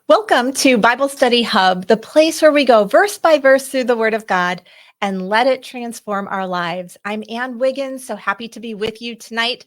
Welcome to Bible Study Hub, the place where we go verse by verse through the Word of God and let it transform our lives. I'm Ann Wiggins, so happy to be with you tonight.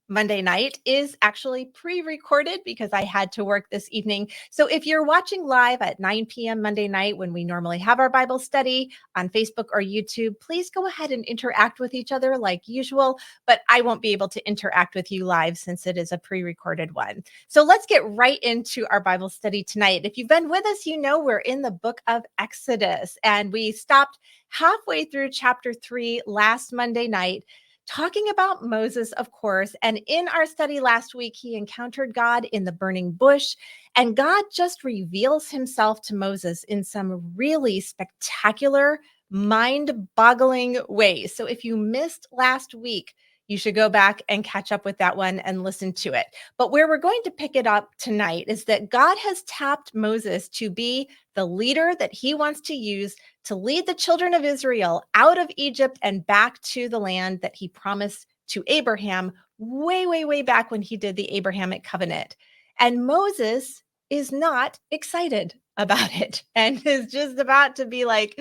Monday night, is actually pre-recorded because I had to work this evening. So if you're watching live at 9 p.m. Monday night when we normally have our Bible study on Facebook or YouTube, please go ahead and interact with each other like usual, but I won't be able to interact with you live since it is a pre-recorded one. So let's get right into our Bible study tonight. If you've been with us, you know we're in the book of Exodus, and we stopped halfway through chapter 3 last Monday night, talking about Moses, of course. And in our study last week, he encountered God in the burning bush, and God just reveals himself to Moses in some really spectacular, mind-boggling ways. So if you missed last week, you should go back and catch up with that one and listen to it. But where we're going to pick it up tonight is that God has tapped Moses to be the leader that he wants to use to lead the children of Israel out of Egypt and back to the land that he promised to Abraham way, way, way back when he did the Abrahamic covenant. And Moses is not excited about it and is just about to be like,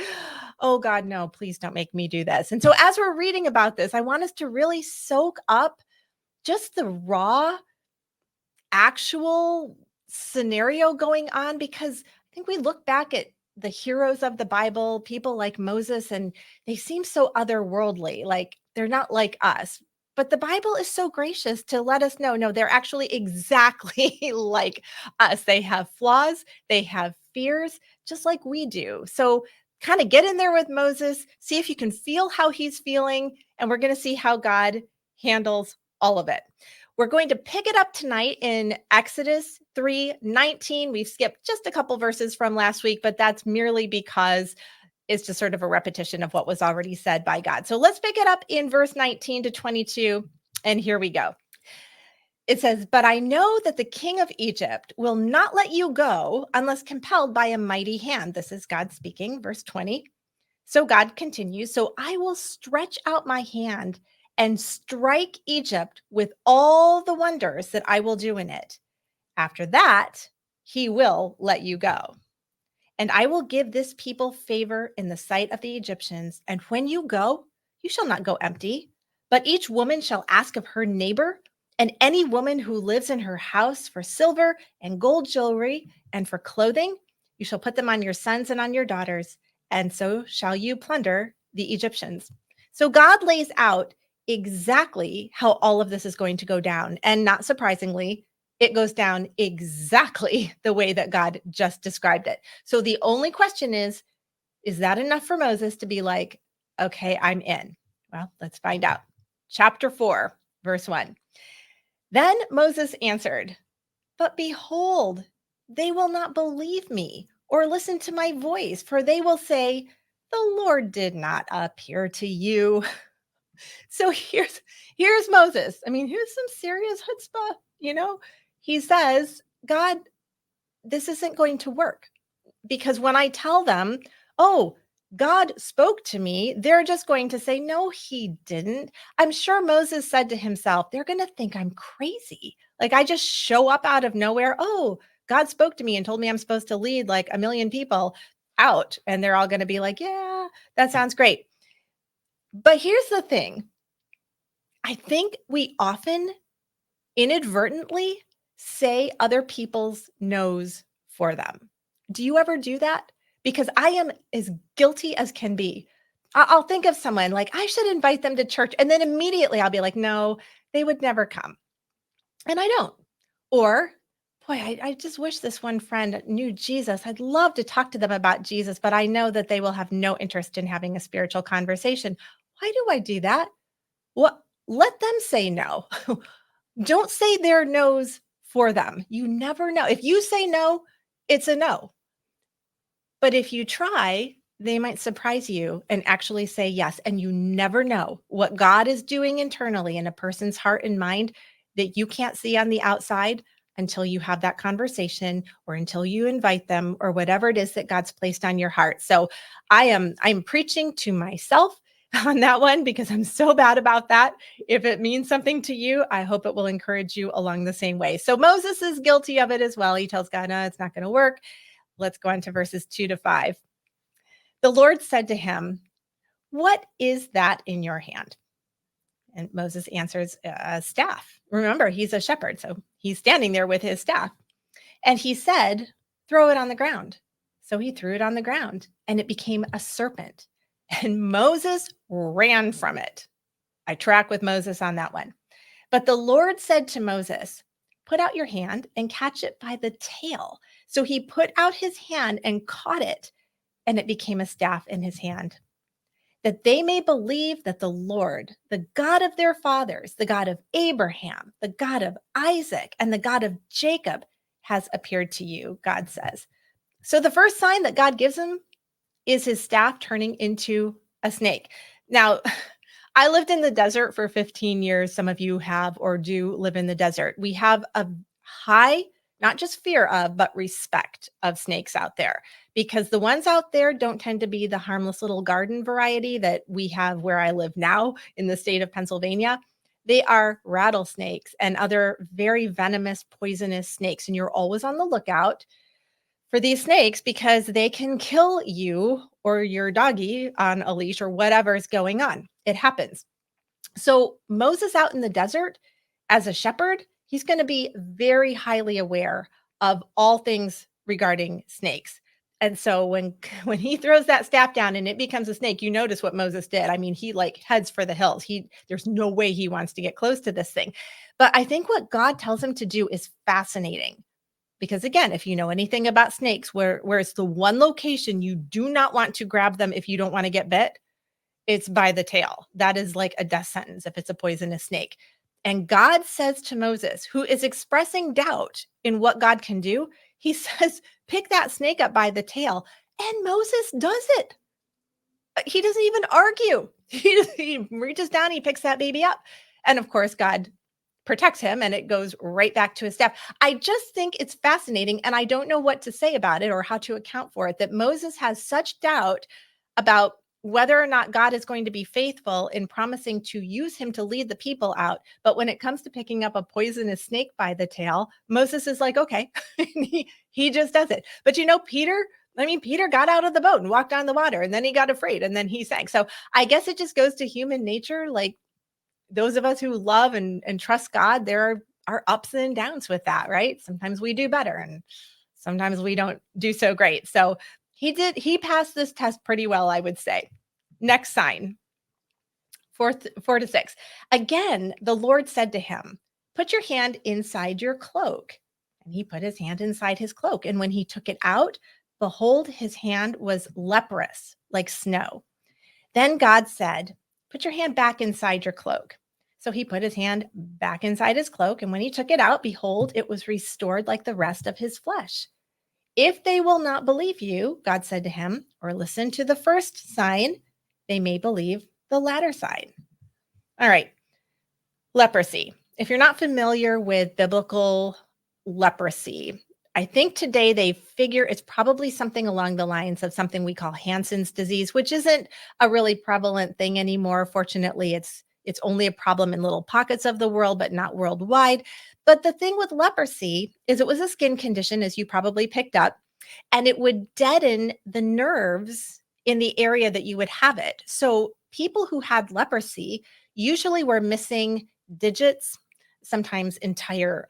oh God, no, please don't make me do this. And so as we're reading about this, I want us to really soak up just the raw, actual scenario going on, because I think we look back at the heroes of the Bible, people like Moses, and they seem so otherworldly, like they're not like us. But the Bible is so gracious to let us know, no, they're actually exactly like us. They have flaws, they have fears, just like we do. So kind of get in there with Moses, see if you can feel how he's feeling, and we're going to see how God handles all of it. We're going to pick it up tonight in Exodus 3:19. We've skipped just a couple verses from last week, but that's merely because it's just sort of a repetition of what was already said by God. So let's pick it up in verse 19 to 22, and here we go. It says, "But I know that the king of Egypt will not let you go unless compelled by a mighty hand." This is God speaking, verse 20. So God continues, "So I will stretch out my hand and strike Egypt with all the wonders that I will do in it. After that, he will let you go. And I will give this people favor in the sight of the Egyptians. And when you go, you shall not go empty, but each woman shall ask of her neighbor and any woman who lives in her house for silver and gold jewelry and for clothing. You shall put them on your sons and on your daughters, and so shall you plunder the Egyptians." So God lays out exactly how all of this is going to go down. And not surprisingly, it goes down exactly the way that God just described it. So the only question is that enough for Moses to be like, okay, I'm in? Well, let's find out. Chapter 4, verse 1. "Then Moses answered, but behold, they will not believe me or listen to my voice, for they will say, 'The Lord did not appear to you.'" So here's Moses. I mean, here's some serious chutzpah, you know? He says, "God, this isn't going to work, because when I tell them, oh, God spoke to me, they're just going to say, 'No, he didn't.'" I'm sure Moses said to himself, they're going to think I'm crazy. Like I just show up out of nowhere. Oh, God spoke to me and told me I'm supposed to lead like 1,000,000 people out. And they're all going to be like, yeah, that sounds great. But here's the thing. I think we often inadvertently say other people's no's for them. Do you ever do that? Because I am as guilty as can be. I'll think of someone like I should invite them to church, and then immediately I'll be like, no, they would never come. And I don't. Or, boy, I just wish this one friend knew Jesus. I'd love to talk to them about Jesus, but I know that they will have no interest in having a spiritual conversation. Why do I do that? Well, let them say no. Don't say their no's for them. You never know. If you say no, it's a no. But if you try, they might surprise you and actually say yes. And you never know what God is doing internally in a person's heart and mind that you can't see on the outside until you have that conversation or until you invite them or whatever it is that God's placed on your heart. So I'm preaching to myself on that one because I'm so bad about that. If it means something to you, I hope it will encourage you along the same way. So Moses is guilty of it as well. He tells God, no, it's not going to work. Let's go on to verses 2 to 5. The Lord said to him, "What is that in your hand?" And Moses answers, "A staff." Remember, he's a shepherd, so he's standing there with his staff. And he said, "Throw it on the ground." So he threw it on the ground, and it became a serpent. And Moses ran from it. I track with Moses on that one. But the Lord said to Moses, "Put out your hand and catch it by the tail." So he put out his hand and caught it, and it became a staff in his hand, that they may believe that the Lord, the God of their fathers, the God of Abraham, the God of Isaac, and the God of Jacob has appeared to you, God says. So the first sign that God gives him is his staff turning into a snake. Now, I lived in the desert for 15 years. Some of you have or do live in the desert. We have a high, not just fear of, but respect of snakes out there, because the ones out there don't tend to be the harmless little garden variety that we have where I live now in the state of Pennsylvania. They are rattlesnakes and other very venomous, poisonous snakes. And you're always on the lookout for these snakes because they can kill you or your doggy on a leash or whatever is going on. It happens. So Moses out in the desert as a shepherd, he's going to be very highly aware of all things regarding snakes. And so when when he throws that staff down and it becomes a snake, you notice what Moses did. I mean, he like heads for the hills. There's no way he wants to get close to this thing. But I think what God tells him to do is fascinating. Because again, if you know anything about snakes, where it's the one location you do not want to grab them if you don't want to get bit, it's by the tail. That is like a death sentence if it's a poisonous snake. And God says to Moses, who is expressing doubt in what God can do, he says, pick that snake up by the tail. And Moses does it. He doesn't even argue. He reaches down, he picks that baby up. And of course, God protects him and it goes right back to his staff. I just think it's fascinating. And I don't know what to say about it or how to account for it, that Moses has such doubt about whether or not God is going to be faithful in promising to use him to lead the people out. But when it comes to picking up a poisonous snake by the tail, Moses is like, okay, he just does it. But Peter got out of the boat and walked on the water and then he got afraid and then he sank. So I guess it just goes to human nature. Like those of us who love and trust God, there are ups and downs with that, right? Sometimes we do better and sometimes we don't do so great. So he passed this test pretty well, I would say. Next sign, 4 to 6. Again, the Lord said to him, "Put your hand inside your cloak." And he put his hand inside his cloak. And when he took it out, behold, his hand was leprous, like snow. Then God said, "Put your hand back inside your cloak." So he put his hand back inside his cloak. And when he took it out, behold, it was restored like the rest of his flesh. If they will not believe you, God said to him, or listen to the first sign, they may believe the latter sign. All right. Leprosy. If you're not familiar with biblical leprosy, I think today they figure it's probably something along the lines of something we call Hansen's disease, which isn't a really prevalent thing anymore. Fortunately, it's only a problem in little pockets of the world, but not worldwide. But the thing with leprosy is it was a skin condition, as you probably picked up, and it would deaden the nerves in the area that you would have it. So people who had leprosy usually were missing digits, sometimes entire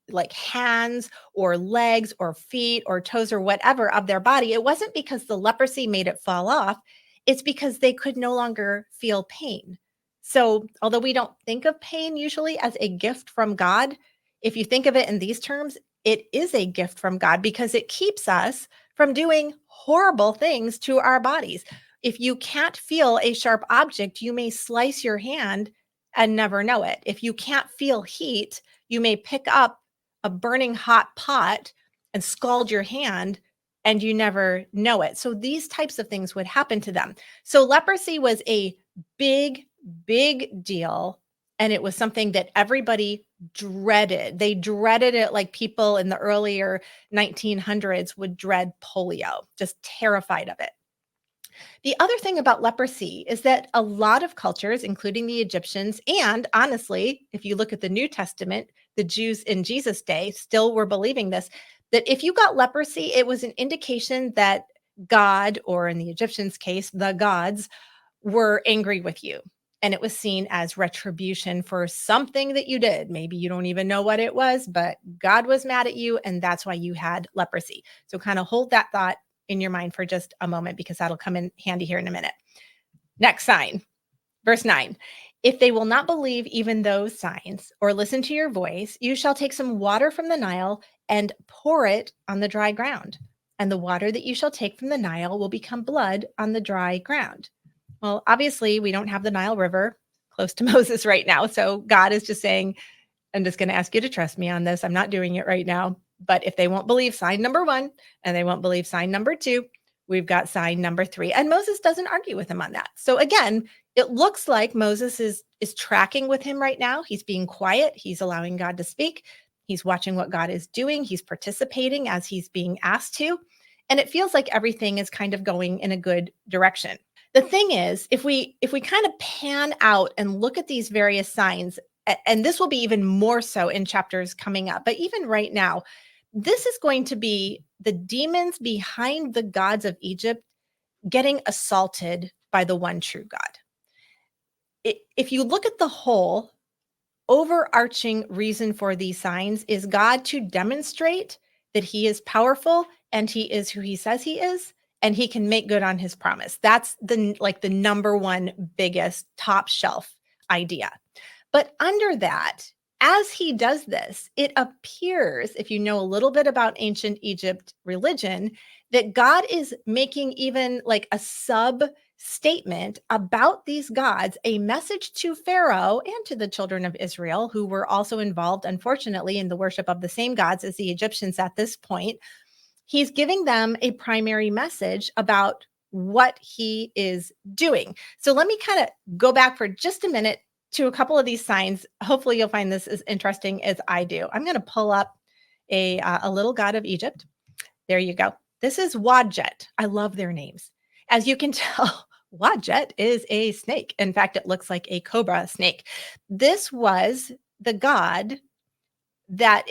like hands or legs or feet or toes or whatever of their body. It wasn't because the leprosy made it fall off. It's because they could no longer feel pain. So although we don't think of pain usually as a gift from God, if you think of it in these terms, it is a gift from God because it keeps us from doing horrible things to our bodies. If you can't feel a sharp object, you may slice your hand and never know it. If you can't feel heat, you may pick up a burning hot pot and scald your hand and you never know it. So these types of things would happen to them. So leprosy was a big, big deal. And it was something that everybody dreaded. They dreaded it like people in the earlier 1900s would dread polio, just terrified of it. The other thing about leprosy is that a lot of cultures, including the Egyptians, and honestly, if you look at the New Testament, the Jews in Jesus' day still were believing this, that if you got leprosy, it was an indication that God, or in the Egyptians' case, the gods, were angry with you. And it was seen as retribution for something that you did. Maybe you don't even know what it was, but God was mad at you, and that's why you had leprosy. So kind of hold that thought in your mind for just a moment because that'll come in handy here in a minute. Next sign, verse 9. If they will not believe even those signs or listen to your voice, you shall take some water from the Nile and pour it on the dry ground. And the water that you shall take from the Nile will become blood on the dry ground. Well, obviously, we don't have the Nile River close to Moses right now. So God is just saying, I'm just going to ask you to trust me on this. I'm not doing it right now. But if they won't believe sign number one and they won't believe sign number two, we've got sign number three. And Moses doesn't argue with him on that. So again, it looks like Moses is tracking with him right now. He's being quiet. He's allowing God to speak. He's watching what God is doing. He's participating as he's being asked to. And it feels like everything is kind of going in a good direction. The thing is, if we kind of pan out and look at these various signs, and this will be even more so in chapters coming up, but even right now, this is going to be the demons behind the gods of Egypt getting assaulted by the one true God. If you look at the whole overarching reason for these signs is God to demonstrate that he is powerful and he is who he says he is and he can make good on his promise. That's the number one biggest top shelf idea. But under that, as he does this, it appears, if you know a little bit about ancient Egypt religion, that God is making even like a sub statement about these gods, a message to Pharaoh and to the children of Israel, who were also involved, unfortunately, in the worship of the same gods as the Egyptians at this point. He's giving them a primary message about what he is doing. So let me kind of go back for just a minute to a couple of these signs. Hopefully, you'll find this as interesting as I do. I'm going to pull up a little god of Egypt. There you go. This is Wadjet. I love their names. As you can tell, Wadjet is a snake. In fact, it looks like a cobra snake. This was the god that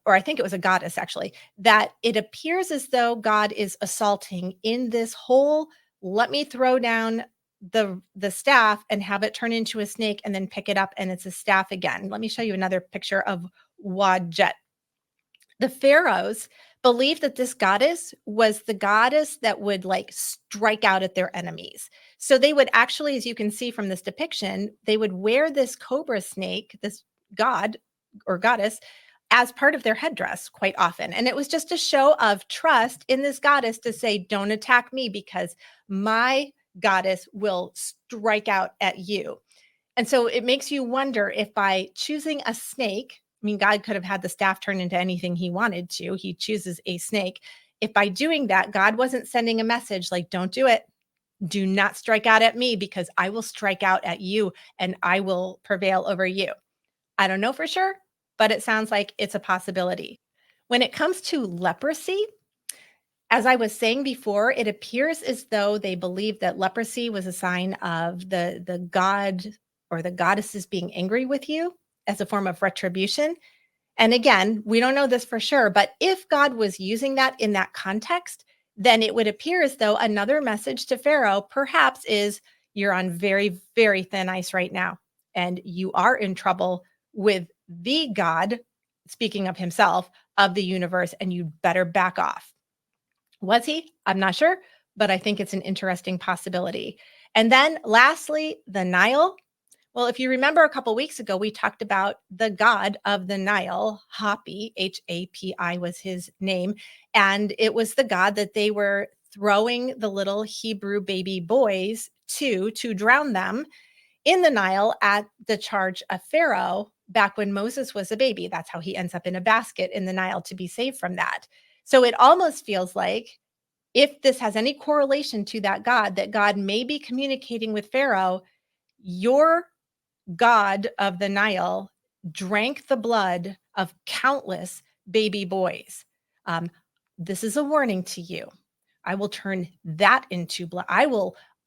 or I think it was a goddess actually, that it appears as though God is assaulting in this whole, let me throw down the staff and have it turn into a snake and then pick it up and it's a staff again. Let me show you another picture of Wadjet. The pharaohs believed that this goddess was the goddess that would like strike out at their enemies. So they would actually, as you can see from this depiction, they would wear this cobra snake, this god or goddess, as part of their headdress quite often. And it was just a show of trust in this goddess to say, don't attack me because my goddess will strike out at you. And so it makes you wonder if by choosing a snake, I mean, God could have had the staff turn into anything he wanted to. He chooses a snake. If by doing that, God wasn't sending a message like, don't do it. Do not strike out at me because I will strike out at you and I will prevail over you. I don't know for sure, but it sounds like it's a possibility. When it comes to leprosy, as I was saying before, it appears as though they believed that leprosy was a sign of the god or the goddesses being angry with you as a form of retribution. And again, we don't know this for sure, but if God was using that in that context, then it would appear as though another message to Pharaoh perhaps is you're on very, very thin ice right now, and you are in trouble with the God, speaking of himself, of the universe, and you better back off. Was he? I'm not sure, but I think it's an interesting possibility. And then lastly, the Nile. Well, if you remember a couple weeks ago, we talked about the god of the Nile, Hapi, Hapi was his name. And it was the god that they were throwing the little Hebrew baby boys to drown them in the Nile at the charge of Pharaoh back when Moses was a baby. That's how he ends up in a basket in the Nile to be saved from that. So it almost feels like if this has any correlation to that God may be communicating with Pharaoh, your God of the Nile drank the blood of countless baby boys. This is a warning to you. I will turn that into blood.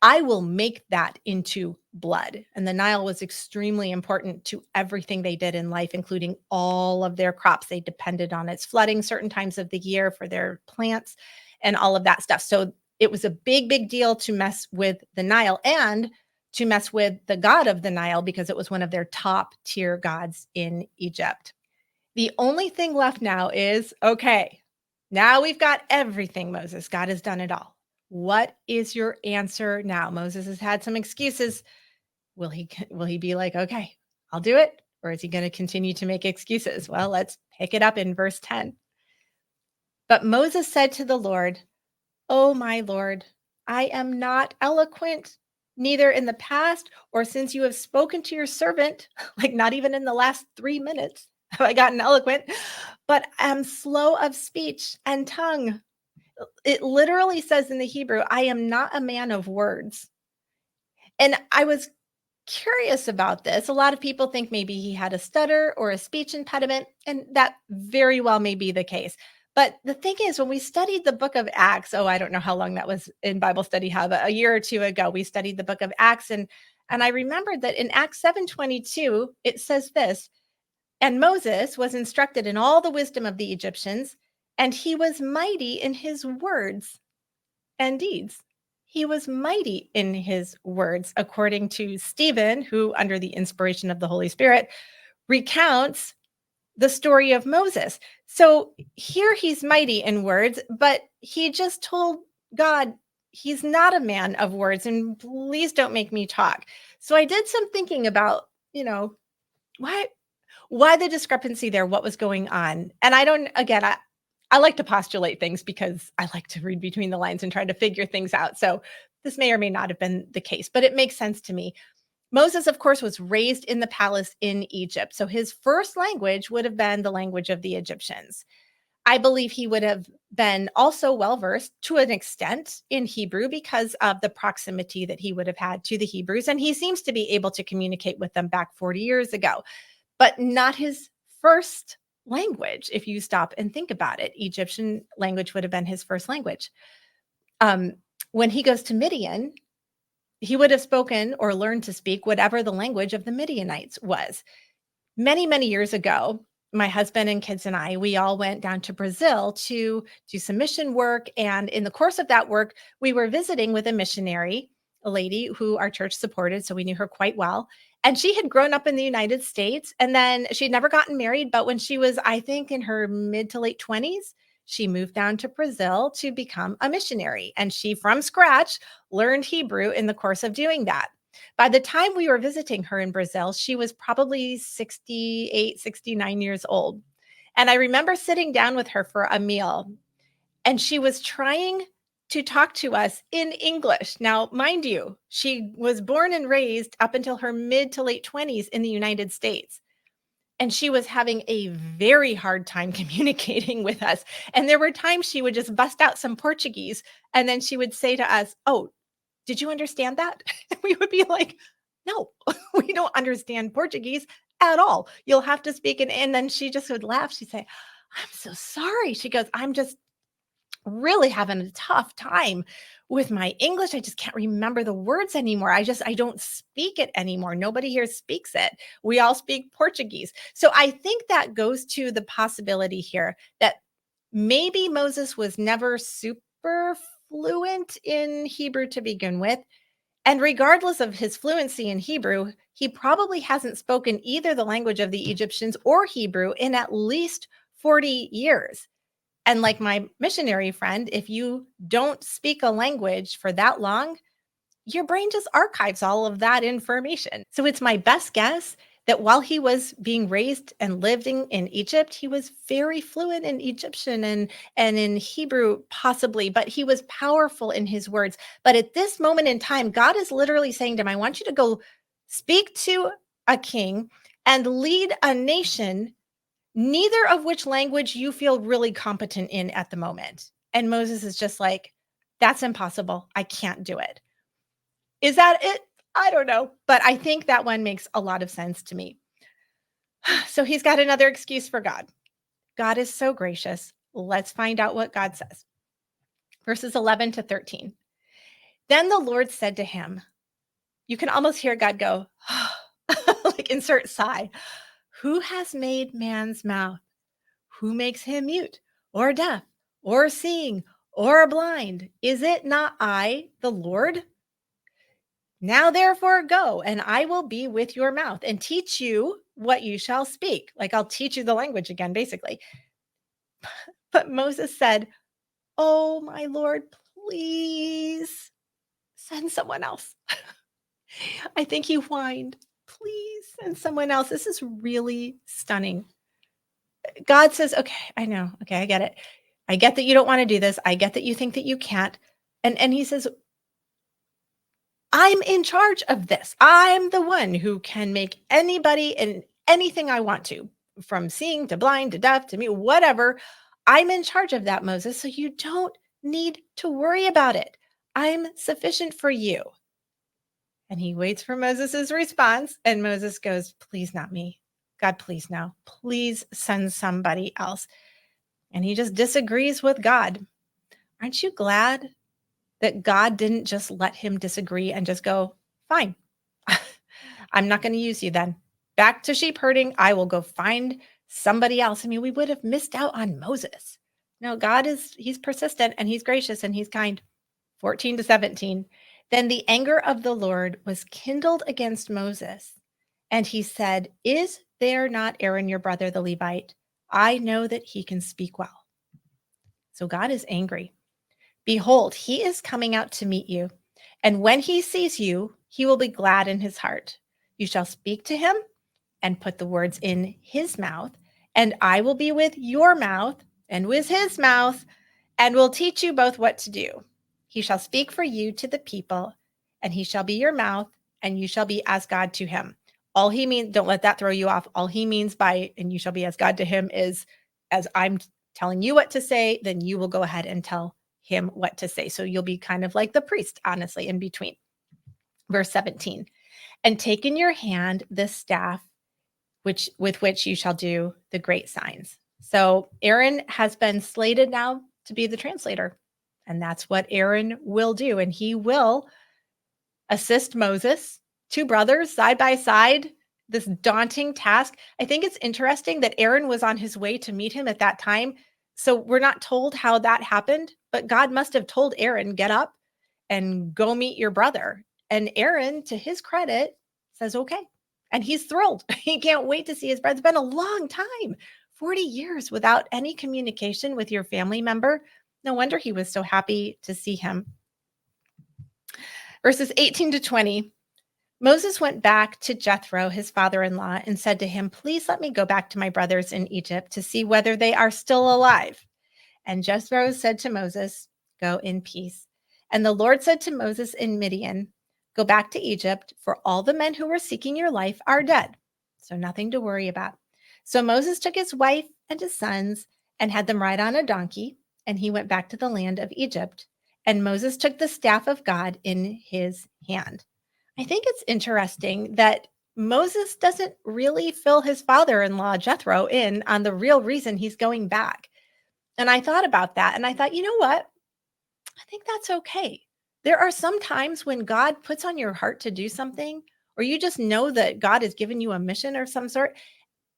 I will make that into blood. And the Nile was extremely important to everything they did in life, including all of their crops. They depended on its flooding certain times of the year for their plants and all of that stuff. So it was a big, big deal to mess with the Nile and to mess with the god of the Nile because it was one of their top tier gods in Egypt. The only thing left now is okay, now we've got everything, Moses. God has done it all. What is your answer now? Moses has had some excuses. Will he be like, okay, I'll do it? Or is he going to continue to make excuses? Well, let's pick it up in verse 10. But Moses said to the Lord, "Oh, my Lord, I am not eloquent, neither in the past or since you have spoken to your servant, like not even in the last 3 minutes have I gotten eloquent, but am slow of speech and tongue." It literally says in the Hebrew, I am not a man of words. And I was curious about this. A lot of people think maybe he had a stutter or a speech impediment, and that very well may be the case. But the thing is, when we studied the book of Acts, oh, I don't know how long that was in Bible study hub, a year or two ago, we studied the book of Acts. And I remembered that in Acts 7:22, it says this, and Moses was instructed in all the wisdom of the Egyptians, and he was mighty in his words and deeds. He was mighty in his words, according to Stephen, who, under the inspiration of the Holy Spirit, recounts the story of Moses. So here he's mighty in words, but he just told God he's not a man of words, and please don't make me talk. So I did some thinking about, why the discrepancy there, what was going on. And I don't, again, I like to postulate things because I like to read between the lines and try to figure things out. So this may or may not have been the case, but it makes sense to me. Moses, of course, was raised in the palace in Egypt. So his first language would have been the language of the Egyptians. I believe he would have been also well versed to an extent in Hebrew because of the proximity that he would have had to the Hebrews. And he seems to be able to communicate with them back 40 years ago, but not his first language. If you stop and think about it, Egyptian language would have been his first language. Um, when he goes to Midian, he would have spoken or learned to speak whatever the language of the Midianites was. Many, many years ago, my husband and kids and I, we all went down to Brazil to do some mission work. And in the course of that work, we were visiting with a missionary, a lady who our church supported. So we knew her quite well. And she had grown up in the United States. And then she'd never gotten married. But when she was, I think, in her mid to late 20s, she moved down to Brazil to become a missionary. And she, from scratch, learned Hebrew in the course of doing that. By the time we were visiting her in Brazil, she was probably 68, 69 years old. And I remember sitting down with her for a meal, and she was trying to talk to us in English. Now, mind you, she was born and raised up until her mid to late 20s in the United States. And she was having a very hard time communicating with us. And there were times she would just bust out some Portuguese, and then she would say to us, "Oh, did you understand that?" We would be like, "No, we don't understand Portuguese at all. You'll have to speak." And then she just would laugh. She'd say, "I'm so sorry." She goes, "I'm just really having a tough time with my English. I just can't remember the words anymore. I don't speak it anymore. Nobody here speaks it. We all speak Portuguese." So I think that goes to the possibility here that maybe Moses was never super fluent in Hebrew to begin with. And regardless of his fluency in Hebrew, he probably hasn't spoken either the language of the Egyptians or Hebrew in at least 40 years. And like my missionary friend, if you don't speak a language for that long, your brain just archives all of that information. So it's my best guess that while he was being raised and living in Egypt, he was very fluent in Egyptian and in Hebrew, possibly, but he was powerful in his words. But at this moment in time, God is literally saying to him, I want you to go speak to a king and lead a nation, neither of which language you feel really competent in at the moment. And Moses is just like, that's impossible. I can't do it. Is that it? I don't know. But I think that one makes a lot of sense to me. So he's got another excuse for God. God is so gracious. Let's find out what God says. verses 11 to 13. Then the Lord said to him, you can almost hear God go, like insert sigh. Who has made man's mouth? Who makes him mute or deaf or seeing or blind? Is it not I, the Lord? Now therefore go, and I will be with your mouth and teach you what you shall speak. Like I'll teach you the language again, basically. But Moses said, oh, my Lord, please send someone else. I think he whined, please send someone else. This is really stunning. God says, okay, I know. Okay, I get it. I get that you don't want to do this. I get that you think that you can't. And he says, I'm in charge of this. I'm the one who can make anybody and anything I want to, from seeing to blind to deaf to mute, whatever. I'm in charge of that, Moses. So you don't need to worry about it. I'm sufficient for you. And he waits for Moses's response. And Moses goes, please, not me. God, please, no. Please send somebody else. And he just disagrees with God. Aren't you glad that God didn't just let him disagree and just go, fine, I'm not going to use you then. Back to sheep herding. I will go find somebody else. I mean, we would have missed out on Moses. No, he's persistent and he's gracious and he's kind. 14 to 17. Then the anger of the Lord was kindled against Moses. And he said, is there not Aaron, your brother, the Levite? I know that he can speak well. So God is angry. Behold, he is coming out to meet you. And when he sees you, he will be glad in his heart. You shall speak to him and put the words in his mouth, and I will be with your mouth and with his mouth, and will teach you both what to do. He shall speak for you to the people, and he shall be your mouth, and you shall be as God to him. All he means, don't let that throw you off. All he means by, and you shall be as God to him, is as I'm telling you what to say, then you will go ahead and tell him what to say. So you'll be kind of like the priest, honestly, in between. Verse 17, and take in your hand this staff, with which you shall do the great signs. So Aaron has been slated now to be the translator. And that's what Aaron will do. And he will assist Moses, two brothers side by side, this daunting task. I think it's interesting that Aaron was on his way to meet him at that time. So we're not told how that happened, but God must have told Aaron, get up and go meet your brother. And Aaron, to his credit, says, okay. And he's thrilled. He can't wait to see his brother. It's been a long time, 40 years without any communication with your family member. No wonder he was so happy to see him. Verses 18 to 20. Moses went back to Jethro, his father-in-law, and said to him, please let me go back to my brothers in Egypt to see whether they are still alive. And Jethro said to Moses, go in peace. And the Lord said to Moses in Midian, go back to Egypt, for all the men who were seeking your life are dead. So nothing to worry about. So Moses took his wife and his sons and had them ride on a donkey, and he went back to the land of Egypt. And Moses took the staff of God in his hand. I think it's interesting that Moses doesn't really fill his father-in-law Jethro in on the real reason he's going back. And I thought about that, and I thought, you know what? I think that's okay. There are some times when God puts on your heart to do something, or you just know that God has given you a mission of some sort,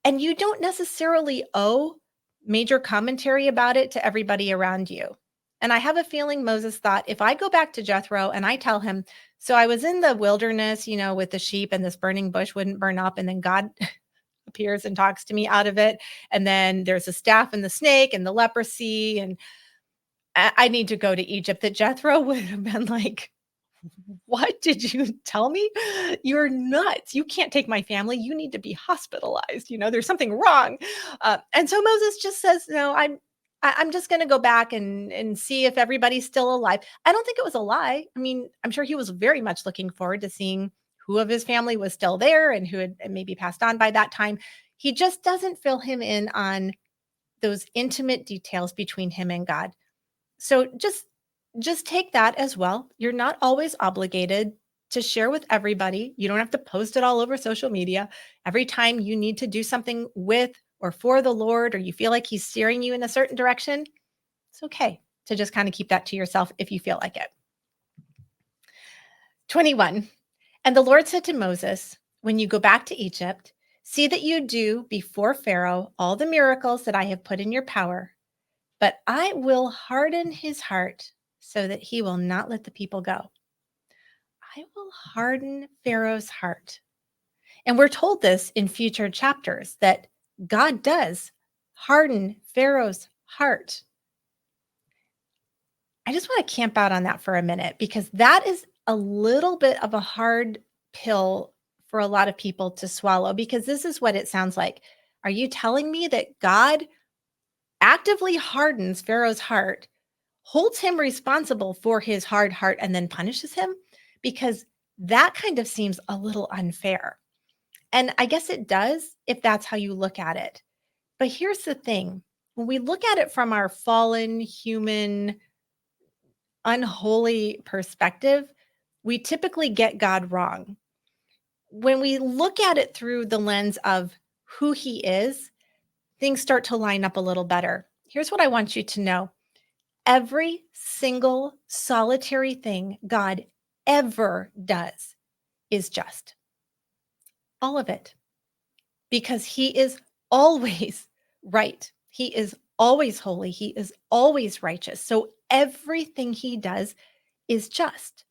and you don't necessarily owe major commentary about it to everybody around you. And I have a feeling Moses thought, if I go back to Jethro and I tell him, so I was in the wilderness, with the sheep and this burning bush wouldn't burn up, and then God appears and talks to me out of it. And then there's the staff and the snake and the leprosy, and I need to go to Egypt, that Jethro would have been like, what did you tell me? You're nuts. You can't take my family. You need to be hospitalized. There's something wrong. And so Moses just says, no, I'm just going to go back and see if everybody's still alive. I don't think it was a lie. I mean, I'm sure he was very much looking forward to seeing who of his family was still there and who had maybe passed on by that time. He just doesn't fill him in on those intimate details between him and God. So just take that as well. You're not always obligated to share with everybody. You don't have to post it all over social media. Every time you need to do something with or for the Lord, or you feel like he's steering you in a certain direction, it's okay. to just kind of keep that to yourself if you feel like it. 21. And the Lord said to Moses, when you go back to Egypt, see that you do before Pharaoh all the miracles that I have put in your power, but I will harden his heart so that he will not let the people go. I will harden Pharaoh's heart. And we're told this in future chapters that God does harden Pharaoh's heart. I just want to camp out on that for a minute because that is a little bit of a hard pill for a lot of people to swallow because this is what it sounds like. Are you telling me that God actively hardens Pharaoh's heart, holds him responsible for his hard heart, and then punishes him? Because that kind of seems a little unfair. And I guess it does if that's how you look at it. But here's the thing when we look at it from our fallen, human, unholy perspective, we typically get God wrong. When we look at it through the lens of who he is, things start to line up a little better. Here's what I want you to know. Every single solitary thing God ever does is just. All of it. Because he is always right. He is always holy. He is always righteous. So everything he does is just.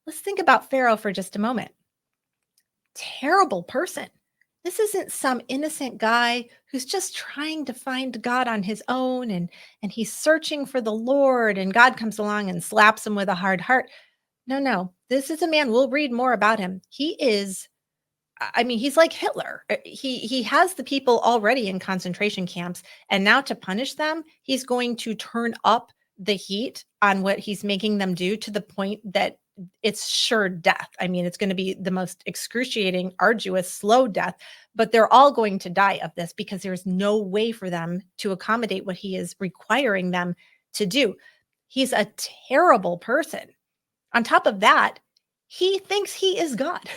Let's think about Pharaoh for just a moment. Terrible person. This isn't some innocent guy who's just trying to find God on his own and he's searching for the Lord and God comes along and slaps him with a hard heart. No, no. This is a man, we'll read more about him. He's like Hitler. He has the people already in concentration camps, and now to punish them, he's going to turn up the heat on what he's making them do to the point that it's sure death. I mean, it's going to be the most excruciating, arduous, slow death, but they're all going to die of this because there's no way for them to accommodate what he is requiring them to do. He's a terrible person. On top of that, he thinks he is God.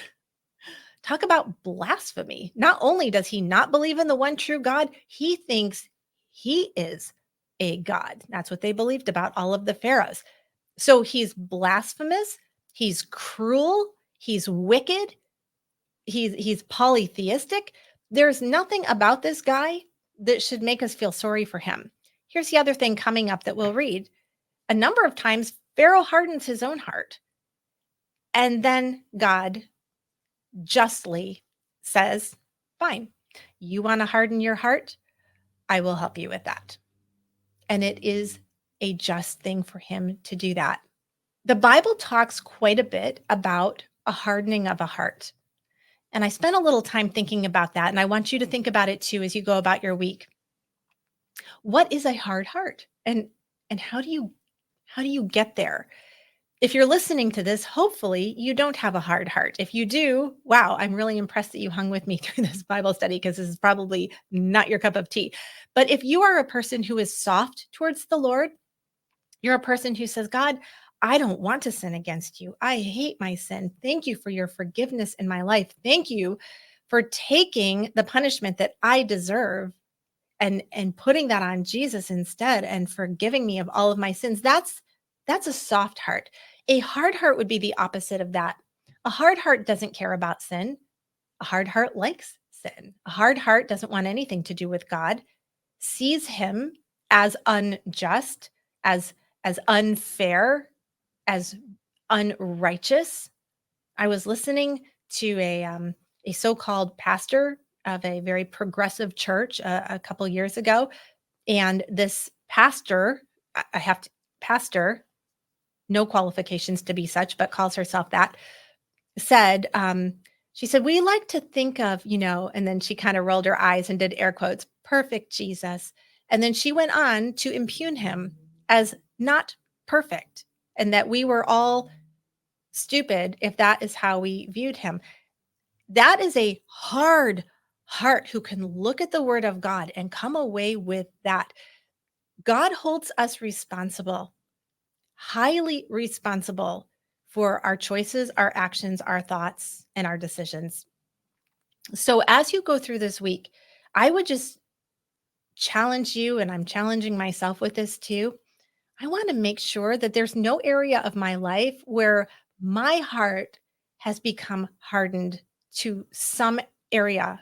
Talk about blasphemy. Not only does he not believe in the one true God, he thinks he is a God. That's what they believed about all of the pharaohs. So he's blasphemous, he's cruel, he's wicked, he's polytheistic. There's nothing about this guy that should make us feel sorry for him. Here's the other thing coming up that we'll read. A number of times Pharaoh hardens his own heart. And then God justly says, fine, you want to harden your heart? I will help you with that. And it is a just thing for him to do that. The Bible talks quite a bit about a hardening of a heart. And I spent a little time thinking about that. And I want you to think about it too as you go about your week. What is a hard heart? And how do you get there? If you're listening to this, hopefully you don't have a hard heart. If you do, wow, I'm really impressed that you hung with me through this Bible study because this is probably not your cup of tea. But if you are a person who is soft towards the Lord, you're a person who says, God, I don't want to sin against you. I hate my sin. Thank you for your forgiveness in my life. Thank you for taking the punishment that I deserve and putting that on Jesus instead and forgiving me of all of my sins. That's a soft heart. A hard heart would be the opposite of that. A hard heart doesn't care about sin. A hard heart likes sin. A hard heart doesn't want anything to do with God, sees him as unjust, as unfair, as unrighteous. I was listening to a so-called pastor of a very progressive church a couple years ago, and this pastor, pastor, no qualifications to be such, but calls herself that, said, she said, we like to think of, and then she kind of rolled her eyes and did air quotes, perfect Jesus. And then she went on to impugn him as not perfect and that we were all stupid if that is how we viewed him. That is a hard heart who can look at the word of God and come away with that. God holds us responsible, highly responsible for our choices, our actions, our thoughts, and our decisions. So as you go through this week, I would just challenge you, and I'm challenging myself with this too. I want to make sure that there's no area of my life where my heart has become hardened to some area.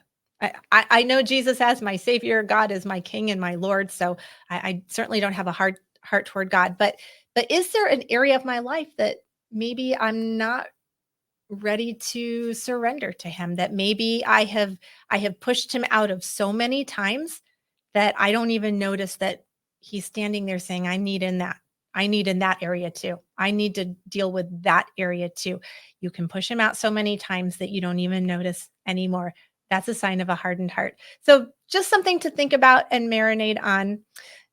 I know Jesus as my Savior, God is my King and my Lord, so I certainly don't have a hard heart toward God. But is there an area of my life that maybe I'm not ready to surrender to him, that maybe I have pushed him out of so many times that I don't even notice that he's standing there saying, I need in that area too. I need to deal with that area too. You can push him out so many times that you don't even notice anymore. That's a sign of a hardened heart. So just something to think about and marinate on.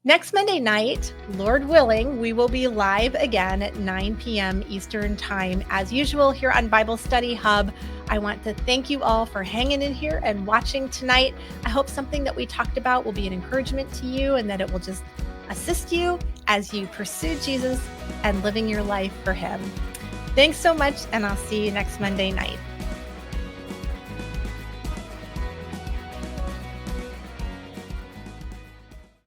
Next Monday night, Lord willing, we will be live again at 9 p.m. Eastern Time, as usual, here on Bible Study Hub. I want to thank you all for hanging in here and watching tonight. I hope something that we talked about will be an encouragement to you and that it will just assist you as you pursue Jesus and living your life for him. Thanks so much, and I'll see you next Monday night.